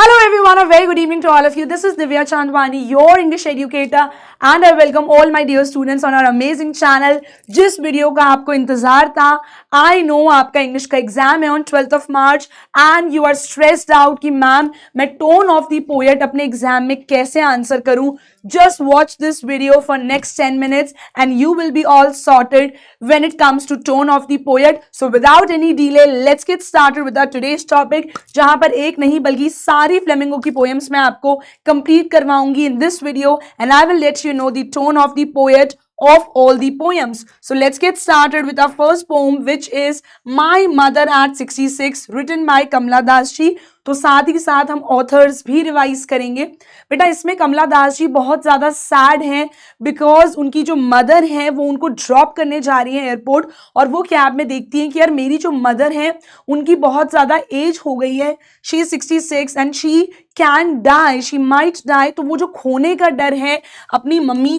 Hello everyone, a very good evening to all of you. This is Divya Chandwani, your English educator, and I welcome all my dear students on our amazing channel. जिस video का आपको इंतजार था, I know आपका English का exam है on 12th of March and you are stressed out कि ma'am मैं टोन ऑफ द पोएट अपने एग्जाम में कैसे आंसर करूं. Just watch this video for next 10 minutes and you will be all sorted when it comes to tone of the poet. So without any delay, let's get started with our today's topic, जहां पर एक नहीं बल्कि सारी flamingo की poems मैं आपको complete करवाऊंगी in this video and I will let you know the tone of the poet of all the poems. So let's get started with our first poem, which is My Mother at 66, written by Kamala Das ji. तो साथ ही साथ हम authors भी revise करेंगे. बेटा इसमें कमला दास जी बहुत ज़्यादा सैड हैं बिकॉज उनकी जो मदर है वो उनको ड्रॉप करने जा रही है एयरपोर्ट और वो कैब में देखती हैं कि यार मेरी जो मदर है उनकी बहुत ज़्यादा एज हो गई है. She is 66 and she can die, she might die. तो वो जो खोने का डर है अपनी मम्मी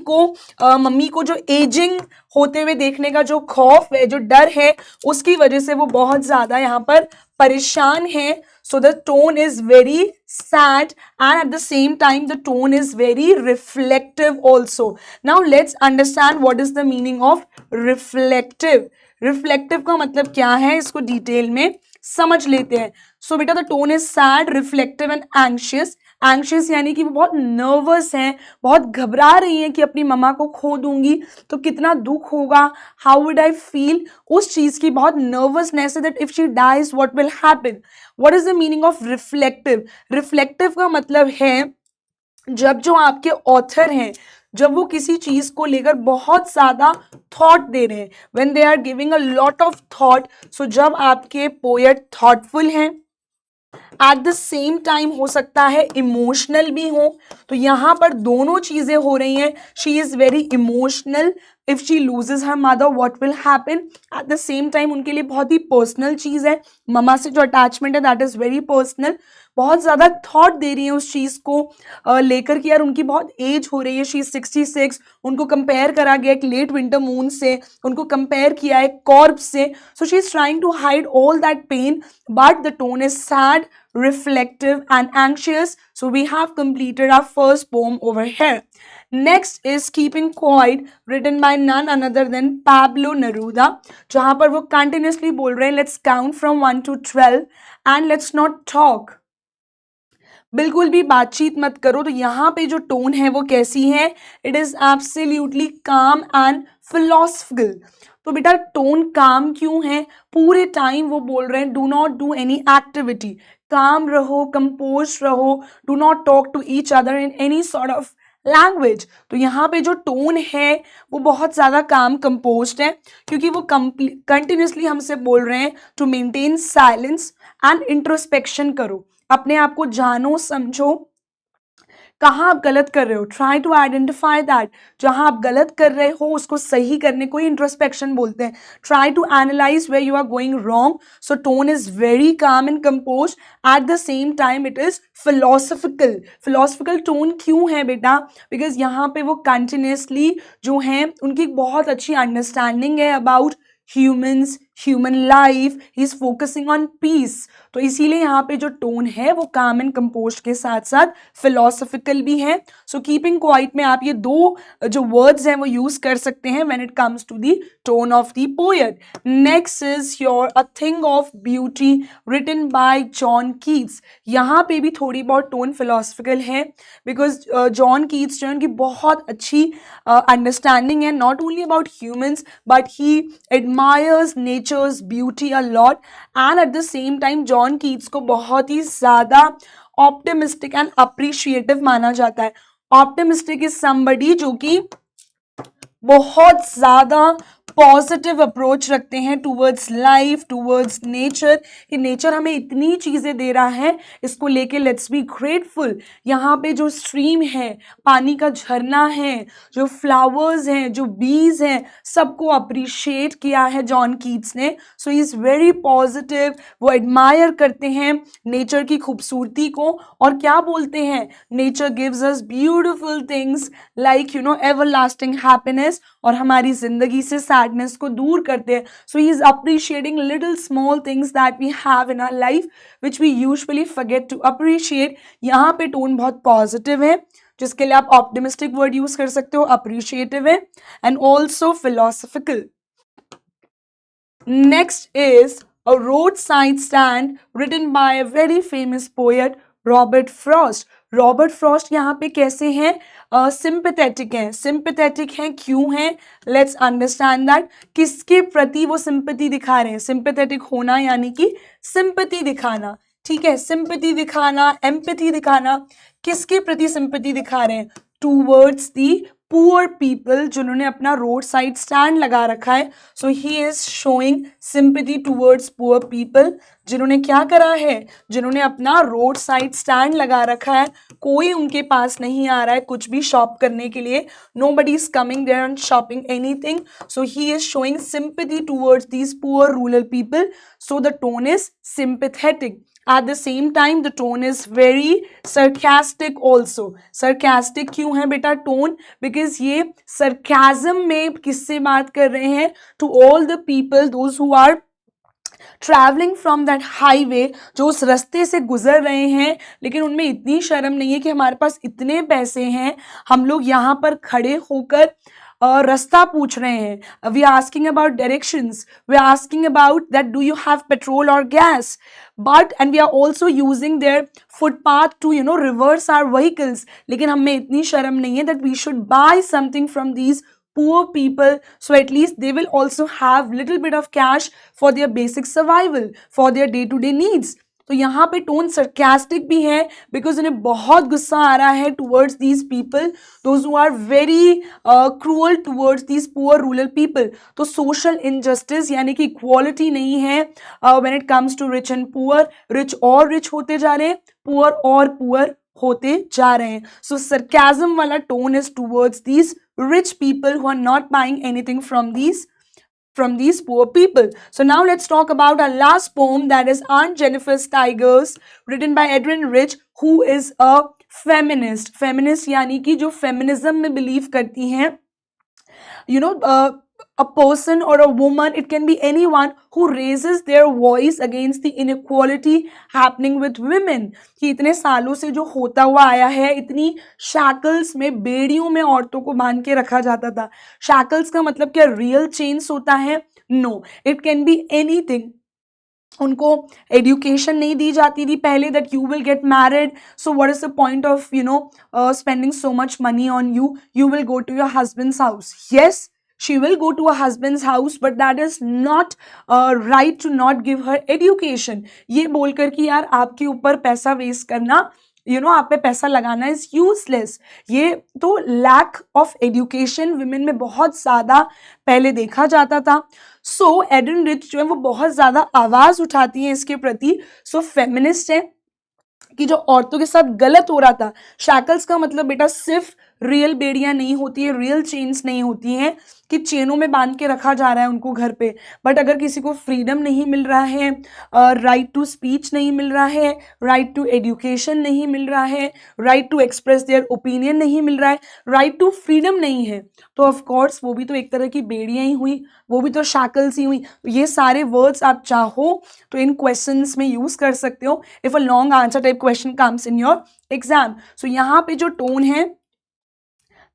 को जो एजिंग होते हुए देखने का जो खौफ है, जो डर है, उसकी वजह से वो बहुत ज़्यादा यहाँ पर परेशान है. So the tone is very sad and at the same time the tone is very reflective also. Now let's understand what is the meaning of reflective. Reflective का मतलब क्या है इसको डिटेल में समझ लेते हैं. So बेटा the tone is sad, reflective and anxious. Anxious यानी कि वो बहुत नर्वस हैं, बहुत घबरा रही हैं कि अपनी मम्मा को खो दूंगी तो कितना दुख होगा, हाउ वुड आई फील, उस चीज़ की बहुत नर्वसनेस है that if she dies what will happen. What is the meaning of reflective. Reflective का मतलब है जब जो आपके ऑथर हैं जब वो किसी चीज़ को लेकर बहुत ज़्यादा थॉट दे रहे हैं, when they are giving a lot of thought. So जब आपके पोएट थॉटफुल हैं, एट द सेम टाइम हो सकता है इमोशनल भी हो. तो यहाँ पर दोनों चीज़ें हो रही हैं. She is very emotional. If she loses her mother what will happen. Eight the same time उनके लिए बहुत ही पर्सनल चीज़ है, ममा से जो अटैचमेंट है दैट इज़ वेरी पर्सनल. बहुत ज़्यादा थॉट दे रही है उस चीज़ को लेकर कि यार उनकी बहुत एज हो रही है. She is 66. उनको कंपेयर करा गया एक लेट विंटर मून से, उनको कंपेयर किया है कॉर्प्स से. So she is trying to hide all that pain but the tone is sad, reflective and anxious. So we have completed our first poem over here. Next is Keeping Quiet, written by none other than Pablo Neruda, जहाँ पर वो continuously बोल रहे हैं let's count from 1 to 12 and let's not talk. बिल्कुल भी बातचीत मत करो. तो यहाँ पे जो टोन है वो कैसी है, इट इज एब्सोल्युटली काम एंड फिलोसफिकल. तो बेटा टोन काम क्यों है, पूरे टाइम वो बोल रहे हैं do not do any activity, calm रहो, कंपोज रहो, do not talk to each other in any sort of language. तो यहाँ पे जो टोन है वो बहुत ज़्यादा काम कंपोज्ड है क्योंकि वो कंटिन्यूसली हमसे बोल रहे हैं to maintain silence and introspection करो, अपने आप को जानो, समझो कहाँ आप गलत कर रहे हो. Try to identify that. जहाँ आप गलत कर रहे हो उसको सही करने को ही इंट्रोस्पेक्शन बोलते हैं. Try to analyse where you are going wrong. So tone is very calm and compose. At the same time it is philosophical. Philosophical tone क्यों है बेटा, बिकॉज यहाँ पे वो कंटिन्यूसली जो हैं उनकी बहुत अच्छी अंडरस्टैंडिंग है about humans, human life. He is focusing on peace. तो इसीलिए यहाँ पे जो टोन है वो काम एंड कंपोज के साथ साथ फिलोसफिकल भी है. सो कीपिंग क्वाइट में आप ये दो जो वर्ड्स हैं वो यूज कर सकते हैं when it comes to the tone of the poet. Next is your a thing of beauty, written by John Keats. यहाँ पे भी थोड़ी बहुत टोन फिलोसफिकल है बिकॉज जॉन कीट्स जो उनकी बहुत अच्छी अंडरस्टैंडिंग है not only about humans but he admires nature's beauty a lot. And at the same time John Keats को बहुत ही ज़्यादा ऑप्टिमिस्टिक एंड अप्रिशिएटिव माना जाता है. ऑप्टिमिस्टिक इज समबडी जो कि बहुत ज़्यादा पॉजिटिव अप्रोच रखते हैं टूवर्ड्स लाइफ, टूवर्ड्स नेचर. कि नेचर हमें इतनी चीज़ें दे रहा है, इसको लेके लेट्स बी ग्रेटफुल. यहाँ पे जो स्ट्रीम है, पानी का झरना है, जो फ्लावर्स हैं, जो बीज हैं, सबको अप्रिशिएट किया है जॉन कीट्स ने. सो ही इज़ वेरी पॉजिटिव. वो एडमायर करते हैं नेचर की खूबसूरती को और क्या बोलते हैं, nature gives us beautiful things like ever lasting happiness. और हमारी ज़िंदगी से सैडनेस को दूर करते हैं. So he is appreciating little small things that we have in our life which we usually forget to appreciate. यहाँ पे टोन बहुत पॉजिटिव है, जिसके लिए आप ऑप्टिमिस्टिक वर्ड यूज कर सकते हो, अप्रिशिएटिव है, and also philosophical. Next is a roadside stand written by a very famous poet Robert Frost. Robert Frost यहाँ पे कैसे हैं? सिंपैथेटिक हैं. सिंपैथेटिक हैं, क्यों हैं? Let's understand that. किसके प्रति वो सिंपैथी दिखा रहे हैं? सिंपैथेटिक होना यानी कि सिंपैथी दिखाना, ठीक है, सिंपैथी दिखाना, एम्पैथी दिखाना. किसके प्रति सिंपैथी दिखा रहे हैं? टूवर्ड्स दी पुअर पीपल, जिन्होंने अपना रोड साइड स्टैंड लगा रखा है. So he is showing sympathy towards poor people. जिन्होंने क्या करा है? जिन्होंने अपना रोड साइड स्टैंड लगा रखा है. कोई उनके पास नहीं आ रहा है कुछ भी शॉप करने के लिए. nobody is coming there and shopping anything. So he is showing sympathy towards these poor rural people. So the tone is sympathetic. At the same time the tone is very sarcastic also. sarcastic क्यों है बेटा tone? Because ये sarcasm में किससे बात कर रहे हैं? To all the people, those who are travelling from that highway, जो उस रास्ते से गुजर रहे हैं, लेकिन उनमें इतनी शर्म नहीं है कि हमारे पास इतने पैसे हैं, हम लोग यहाँ पर खड़े होकर रास्ता पूछ रहे हैं. We are asking about directions, we are asking about that do you have petrol और gas, but and we are also using their footpath to reverse our vehicles. लेकिन हमें इतनी शर्म नहीं है that we should buy something from these poor people, so at least they will also have little bit of cash for their basic survival, for their day to day needs. तो यहाँ पे tone sarcastic भी है because उन्हें बहुत गुस्सा आ रहा है towards these people, those who are very cruel towards these poor rural people. तो social injustice यानी कि equality नहीं है when it comes to rich and poor. rich और rich होते जा रहे हैं, poor और poor होते जा रहे हैं. So sarcasm वाला tone is towards these rich people who are not buying anything from these poor people. So now let's talk about our last poem, that is Aunt Jennifer's Tigers, written by Edwin Rich, who is a feminist. feminist यानी कि जो feminism में believe करती हैं, a person or a woman, it can be anyone who raises their voice against the inequality happening with women. कि इतने सालों से जो होता हुआ आया है, इतनी shackles में, बेड़ियों में औरतों को बांध के रखा जाता था. shackles का मतलब क्या real chains होता है? No, it can be anything. उनको एजुकेशन नहीं दी जाती थी पहले, that you will get married, so what is the point of spending so much money on you, you will go to your husband's house. Yes, she will go to her husband's house, but that is not right to not give her education. ये बोलकर कि यार आपके ऊपर पैसा waste करना, आप पे पैसा लगाना इज यूजलेस. ये तो लैक ऑफ एजुकेशन विमेन में बहुत ज़्यादा पहले देखा जाता था. सो एडन रिच जो है वो बहुत ज़्यादा आवाज़ उठाती हैं इसके प्रति. सो फेमिनिस्ट है कि जो औरतों के साथ गलत हो रहा था, शैकल्स का मतलब बेटा सिर्फ रियल बेड़ियां नहीं होती है, रियल चेन्स नहीं होती हैं कि चेनों में बांध के रखा जा रहा है उनको घर पे. बट अगर किसी को फ्रीडम नहीं मिल रहा है, राइट टू स्पीच नहीं मिल रहा है, राइट टू एजुकेशन नहीं मिल रहा है, right to express their opinion नहीं मिल रहा है, राइट टू फ्रीडम नहीं है, तो ऑफ कोर्स वो भी तो एक तरह की बेड़ियां ही हुई, वो भी तो शैकल्स ही हुई. तो ये सारे वर्ड्स आप चाहो तो इन क्वेश्चंस में यूज कर सकते हो if a long answer type question comes in your exam. So यहाँ पे जो टोन है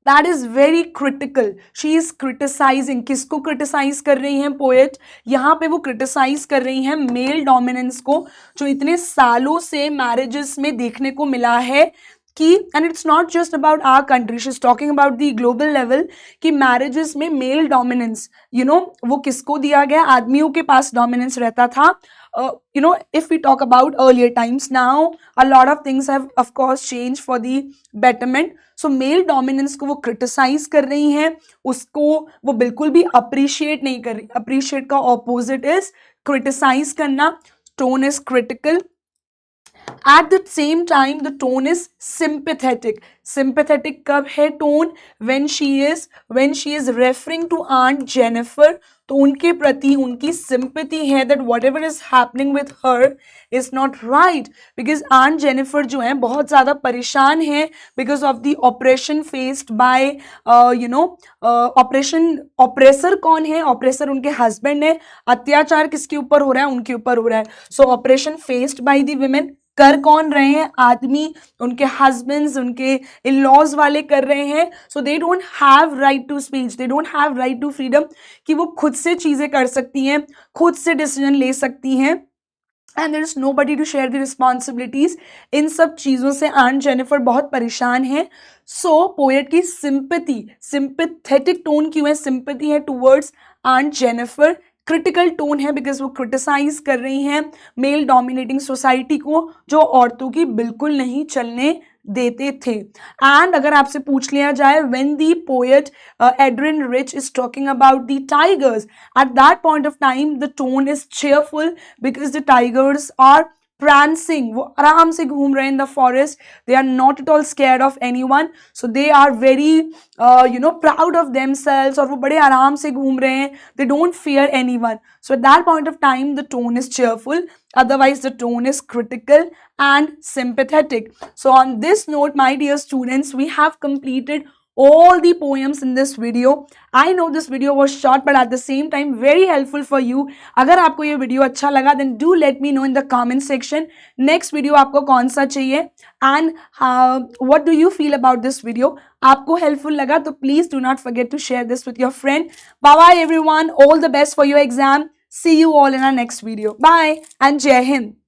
that is very critical. she is criticizing. किसको क्रिटिसाइज कर रही हैं पोएट? यहाँ पे वो क्रिटिसाइज कर रही हैं मेल डोमिनेंस को, जो इतने सालों से मैरिजेस में देखने को मिला है कि, and it's not just about our country, she is talking about the global level, कि मैरिजेस में मेल डोमिनेंस वो किसको दिया गया? आदमियों के पास डोमिनेंस रहता था. If we talk about earlier times, now a lot of things have of course changed for the betterment. So male dominance को वो criticize कर रही हैं, उसको वो बिल्कुल भी appreciate नहीं कर रही. appreciate का opposite is criticize करना. tone is critical. At the same time, the tone is sympathetic. Sympathetic कब है tone? When she is referring to Aunt Jennifer, तो उनके प्रति उनकी sympathy है that whatever is happening with her is not right, because Aunt Jennifer जो है बहुत ज़्यादा परेशान है because of the oppression faced by oppressor कौन है? oppressor उनके husband है. अत्याचार किसके ऊपर हो रहा है? उनके ऊपर हो रहा है. So oppression faced by the women कर कौन रहे हैं? आदमी, उनके हस्बैंड्स, उनके इन-लॉज वाले कर रहे हैं. So they don't have right to speech, they don't have right to freedom, कि वो खुद से चीज़ें कर सकती हैं, खुद से डिसीजन ले सकती हैं. And there is nobody to share the responsibilities. इन सब चीज़ों से आंट जेनिफर बहुत परेशान है. सो पोएट की सिंपैथेटिक टोन क्यों है? सिंपैथी है towards aunt Jennifer. Critical tone है बिकॉज वो क्रिटिसाइज कर रही हैं मेल डोमिनेटिंग सोसाइटी को, जो औरतों की बिल्कुल नहीं चलने देते थे. एंड अगर आपसे पूछ लिया जाए when the poet Adrienne Rich is talking about the tigers, at that point of time the tone is cheerful because the tigers are prancing, वो आराम से घूम रहे हैं in the forest. They are not at all scared of anyone. So they are very proud of themselves, और वो बड़े आराम से घूम रहे हैं. They don't fear anyone. So at that point of time the tone is cheerful, otherwise the tone is critical and sympathetic. So on this note, my dear students, we have completed all the poems in this video. I know this video was short but at the same time very helpful for you. अगर आपको ये video अच्छा लगा then do let me know in the comment section next video आपको कौन सा चाहिए and what do you feel about this video. आपको helpful लगा तो please do not forget to share this with your friend. Bye bye everyone, all the best for your exam. See you all in our next video. Bye and Jai Hind.